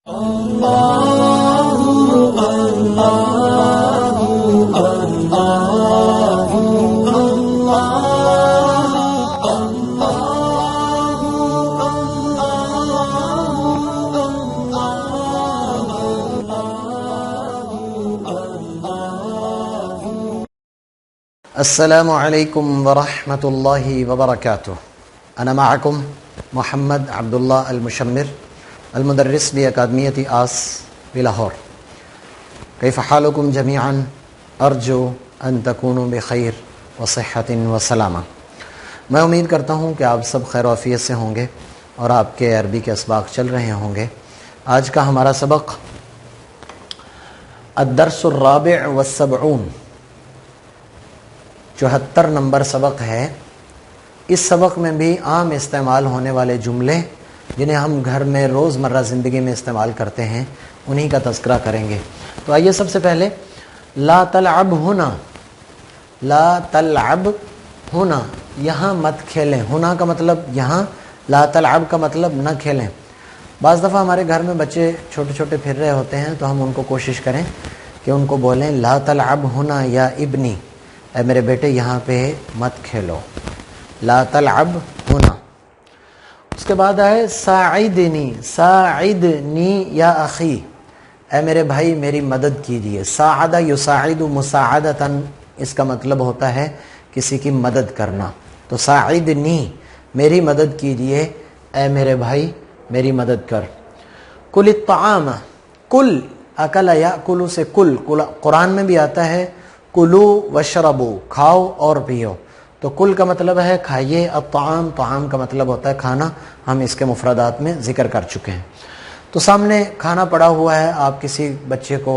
السلام علیکم ورحمۃ اللہ وبرکاتہ. انا معکم محمد عبداللہ المشمر المدرس بأکادمیۃ آس بلاہور. کیف حالکم جمیعا؟ ارجو ان تکونوا بخیر وصحۃ وسلامہ. میں امید کرتا ہوں کہ آپ سب خیر و عافیت سے ہوں گے اور آپ کے عربی کے اسباق چل رہے ہوں گے. آج کا ہمارا سبق الدرس الرابع والسبعون 74 نمبر سبق ہے. اس سبق میں بھی عام استعمال ہونے والے جملے جنہیں ہم گھر میں روزمرہ زندگی میں استعمال کرتے ہیں انہی کا تذکرہ کریں گے. تو آئیے سب سے پہلے لا تلعب ہونا. لا تلعب ہونا، یہاں مت کھیلیں. ہونا کا مطلب یہاں، لا تلعب کا مطلب نہ کھیلیں. بعض دفعہ ہمارے گھر میں بچے چھوٹے چھوٹے پھر رہے ہوتے ہیں تو ہم ان کو کوشش کریں کہ ان کو بولیں لا تلعب ہونا یا ابنی، اے میرے بیٹے یہاں پہ مت کھیلو. لا تلعب ہونا. اس کے بعد آئے ساعدنی. ساعدنی یا اخی، اے میرے بھائی میری مدد کیجئے. ساعد یساعد مساعدتاً، اس کا مطلب ہوتا ہے کسی کی مدد کرنا. تو ساعدنی، میری مدد کیجئے، اے میرے بھائی میری مدد کر. کل الطعام. کل اکل یاکل سے کل، قرآن میں بھی آتا ہے کلو وشربو، کھاؤ اور پیو. تو کل کا مطلب ہے کھائیے، الطعام طعام کا مطلب ہوتا ہے کھانا. ہم اس کے مفردات میں ذکر کر چکے ہیں. تو سامنے کھانا پڑا ہوا ہے، آپ کسی بچے کو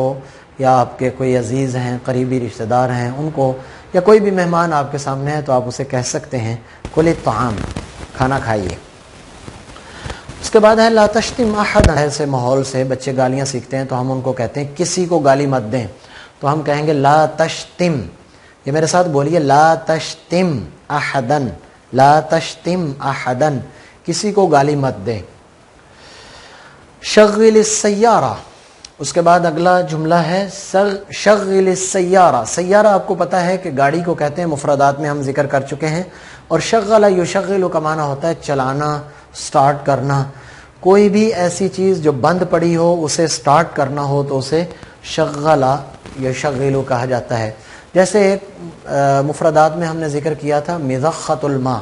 یا آپ کے کوئی عزیز ہیں، قریبی رشتہ دار ہیں، ان کو یا کوئی بھی مہمان آپ کے سامنے ہے تو آپ اسے کہہ سکتے ہیں کل الطعام، کھانا کھائیے. اس کے بعد ہے لا تشتم احد. ایسے ماحول سے بچے گالیاں سیکھتے ہیں تو ہم ان کو کہتے ہیں کسی کو گالی مت دیں. تو ہم کہیں گے لا تشتم. یہ میرے ساتھ بولیے لا تشتم احدن. لا تشتم احدن، کسی کو گالی مت دیں. شغل السیارہ. اس کے بعد اگلا جملہ ہے شغل السیارہ. سیارہ آپ کو پتا ہے کہ گاڑی کو کہتے ہیں، مفردات میں ہم ذکر کر چکے ہیں. اور شغل یشغل کا معنی ہوتا ہے چلانا، سٹارٹ کرنا. کوئی بھی ایسی چیز جو بند پڑی ہو اسے سٹارٹ کرنا ہو تو اسے شغل یشغل کہا جاتا ہے. جیسے ایک مفردات میں ہم نے ذکر کیا تھا مضخۃ الماء.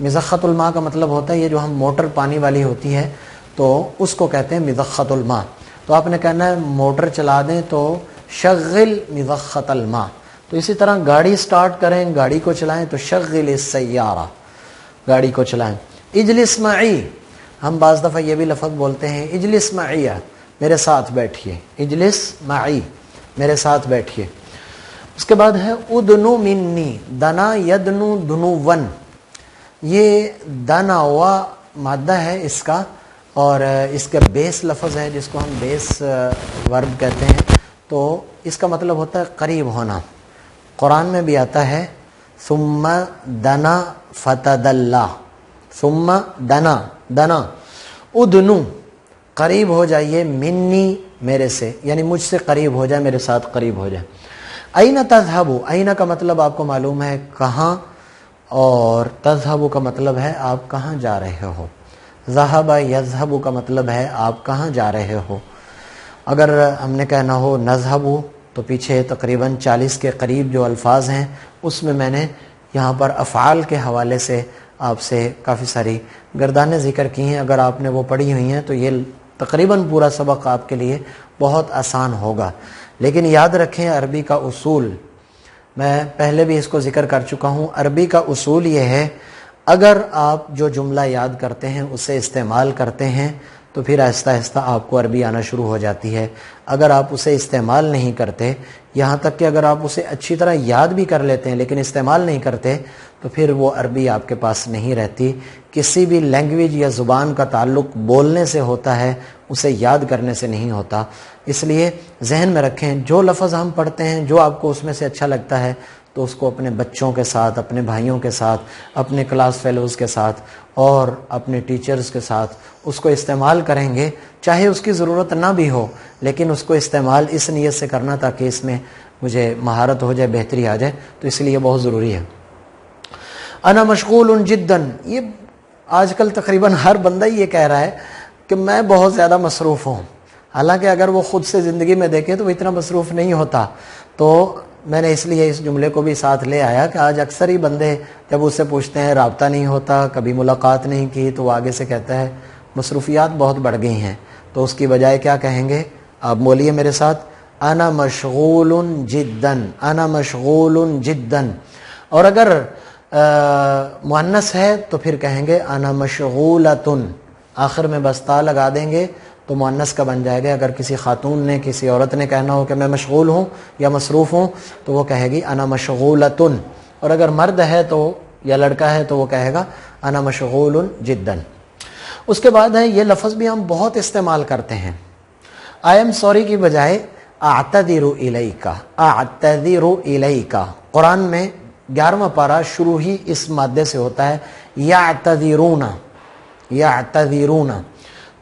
مضخۃ الماء کا مطلب ہوتا ہے یہ جو ہم موٹر پانی والی ہوتی ہے تو اس کو کہتے ہیں مضخۃ الماء. تو آپ نے کہنا ہے موٹر چلا دیں تو شغل مضخۃ الماء. تو اسی طرح گاڑی سٹارٹ کریں، گاڑی کو چلائیں تو شغل السیارہ، گاڑی کو چلائیں. اجلس معی. ہم بعض دفعہ یہ بھی لفظ بولتے ہیں اجلس معی، میرے ساتھ بیٹھیے. اجلس معی، میرے ساتھ بیٹھیے. اس کے بعد ہے ادنو منی. دنا یدنو دنون. یہ دنا وا مادہ ہے اس کا، اور اس کا بیس لفظ ہے جس کو ہم بیس ورب کہتے ہیں. تو اس کا مطلب ہوتا ہے قریب ہونا. قرآن میں بھی آتا ہے ثم دنا فتدلا. ثم دنا، دنا ادنو، قریب ہو جائیے، منی میرے سے، یعنی مجھ سے قریب ہو جائے، میرے ساتھ قریب ہو جائے. این تذهبوا. این کا مطلب آپ کو معلوم ہے کہاں، اور تذهبوا کا مطلب ہے آپ کہاں جا رہے ہو. ذهب یذهب کا مطلب ہے آپ کہاں جا رہے ہو. اگر ہم نے کہنا ہو نذهب تو پیچھے تقریباً 40 کے قریب جو الفاظ ہیں اس میں میں نے یہاں پر افعال کے حوالے سے آپ سے کافی ساری گردانیں ذکر کی ہیں. اگر آپ نے وہ پڑھی ہوئی ہیں تو یہ تقریباً پورا سبق آپ کے لیے بہت آسان ہوگا. لیکن یاد رکھیں عربی کا اصول، میں پہلے بھی اس کو ذکر کر چکا ہوں. عربی کا اصول یہ ہے اگر آپ جو جملہ یاد کرتے ہیں اسے استعمال کرتے ہیں تو پھر آہستہ آہستہ آپ کو عربی آنا شروع ہو جاتی ہے. اگر آپ اسے استعمال نہیں کرتے، یہاں تک کہ اگر آپ اسے اچھی طرح یاد بھی کر لیتے ہیں لیکن استعمال نہیں کرتے تو پھر وہ عربی آپ کے پاس نہیں رہتی. کسی بھی لینگویج یا زبان کا تعلق بولنے سے ہوتا ہے، اسے یاد کرنے سے نہیں ہوتا. اس لیے ذہن میں رکھیں جو لفظ ہم پڑھتے ہیں، جو آپ کو اس میں سے اچھا لگتا ہے تو اس کو اپنے بچوں کے ساتھ، اپنے بھائیوں کے ساتھ، اپنے کلاس فیلوز کے ساتھ اور اپنے ٹیچرز کے ساتھ اس کو استعمال کریں گے، چاہے اس کی ضرورت نہ بھی ہو، لیکن اس کو استعمال اس نیت سے کرنا تاکہ اس میں مجھے مہارت ہو جائے، بہتری آ جائے، تو اس لیے بہت ضروری ہے۔ انا مشغول جدا، یہ آج کل تقریباً ہر بندہ یہ کہہ رہا ہے کہ میں بہت زیادہ مصروف ہوں، حالانکہ اگر وہ خود سے زندگی میں دیکھے تو وہ اتنا مصروف نہیں ہوتا۔ تو میں نے اس لیے اس جملے کو بھی ساتھ لے آیا کہ آج اکثر ہی بندے جب اس سے پوچھتے ہیں رابطہ نہیں ہوتا، کبھی ملاقات نہیں کی، تو وہ آگے سے کہتا ہے مصروفیات بہت بڑھ گئی ہیں، تو اس کی بجائے کیا کہیں گے؟ آپ بولیے میرے ساتھ، انا مشغول جدا، انا مشغول جدا۔ اور اگر مؤنث ہے تو پھر کہیں گے انا مشغولتن، آخر میں بس تا لگا دیں گے تو مؤنث کا بن جائے گا۔ اگر کسی خاتون نے، کسی عورت نے کہنا ہو کہ میں مشغول ہوں یا مصروف ہوں تو وہ کہے گی انا مشغولتن، اور اگر مرد ہے تو یا لڑکا ہے تو وہ کہے گا انا مشغول جدا۔ اس کے بعد ہے، یہ لفظ بھی ہم بہت استعمال کرتے ہیں، آئی ایم سوری کی بجائے اعتذر الیک، اعتذر الیک۔ قرآن میں 11واں پارہ شروع ہی اس مادے سے ہوتا ہے، یعتذرون، یعتذرون۔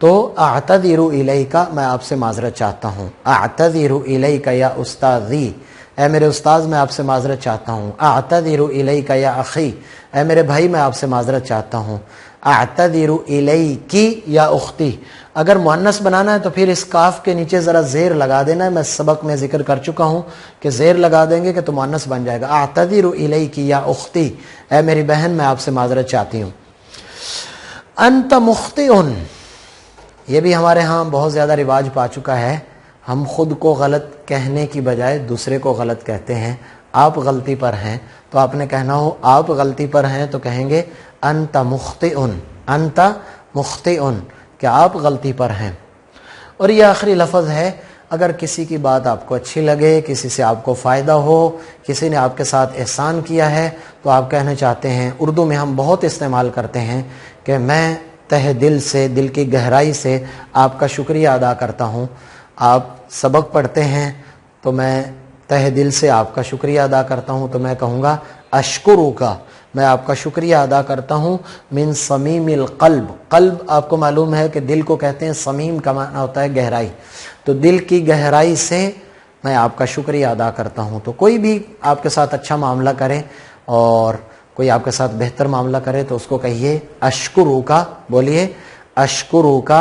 تو اعتذر الیک، میں آپ سے معذرت چاہتا ہوں، اعتذر الیک یا استاذی، اے میرے استاذ میں آپ سے معذرت چاہتا ہوں، اعتذر الیک یا اخی، اے میرے بھائی میں آپ سے معذرت چاہتا ہوں، اعتذر الیکی یا اختی۔ اگر مؤنث بنانا ہے تو پھر اس کاف کے نیچے ذرا زیر لگا دینا ہے، میں سبق میں ذکر کر چکا ہوں کہ زیر لگا دیں گے کہ تو مؤنث بن جائے گا، اعتذر الیکی یا اختی، اے میری بہن میں آپ سے معذرت چاہتی ہوں۔ انت مخطئ، یہ بھی ہمارے ہاں بہت زیادہ رواج پا چکا ہے، ہم خود کو غلط کہنے کی بجائے دوسرے کو غلط کہتے ہیں۔ آپ غلطی پر ہیں تو آپ نے کہنا ہو آپ غلطی پر ہیں تو کہیں گے انت مخطئ، انت مخطئ، کہ آپ غلطی پر ہیں۔ اور یہ آخری لفظ ہے، اگر کسی کی بات آپ کو اچھی لگے، کسی سے آپ کو فائدہ ہو، کسی نے آپ کے ساتھ احسان کیا ہے تو آپ کہنا چاہتے ہیں، اردو میں ہم بہت استعمال کرتے ہیں کہ میں تہ دل سے، دل کی گہرائی سے آپ کا شکریہ ادا کرتا ہوں۔ آپ سبق پڑھتے ہیں تو میں تہ دل سے آپ کا شکریہ ادا کرتا ہوں، تو میں کہوں گا اشکرک، میں آپ کا شکریہ ادا کرتا ہوں، من صمیم القلب، قلب آپ کو معلوم ہے کہ دل کو کہتے ہیں، صمیم کا معنی ہوتا ہے گہرائی، تو دل کی گہرائی سے میں آپ کا شکریہ ادا کرتا ہوں۔ تو کوئی بھی آپ کے ساتھ اچھا معاملہ کرے اور کوئی آپ کے ساتھ بہتر معاملہ کرے تو اس کو کہیے اشکرک، بولیے اشکرک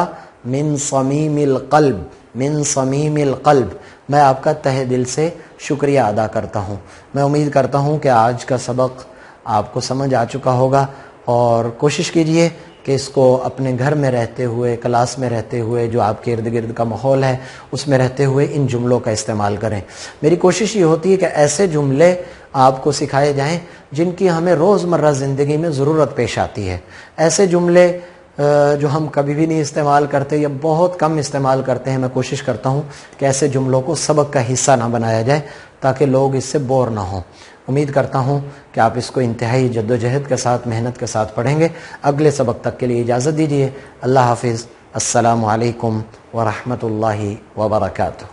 من صمیم القلب، من صمیم القلب، میں آپ کا تہ دل سے شکریہ ادا کرتا ہوں۔ میں امید کرتا ہوں کہ آج کا سبق آپ کو سمجھ آ چکا ہوگا، اور کوشش کیجئے کہ اس کو اپنے گھر میں رہتے ہوئے، کلاس میں رہتے ہوئے، جو آپ کے ارد گرد کا ماحول ہے اس میں رہتے ہوئے ان جملوں کا استعمال کریں۔ میری کوشش یہ ہوتی ہے کہ ایسے جملے آپ کو سکھائے جائیں جن کی ہمیں روزمرہ زندگی میں ضرورت پیش آتی ہے۔ ایسے جملے جو ہم کبھی بھی نہیں استعمال کرتے یا بہت کم استعمال کرتے ہیں، میں کوشش کرتا ہوں کہ ایسے جملوں کو سبق کا حصہ نہ بنایا جائے تاکہ لوگ اس سے بور نہ ہوں۔ امید کرتا ہوں کہ آپ اس کو انتہائی جد و جہد کے ساتھ، محنت کے ساتھ پڑھیں گے۔ اگلے سبق تک کے لیے اجازت دیجیے۔ اللہ حافظ، السلام علیکم ورحمۃ اللہ وبرکاتہ۔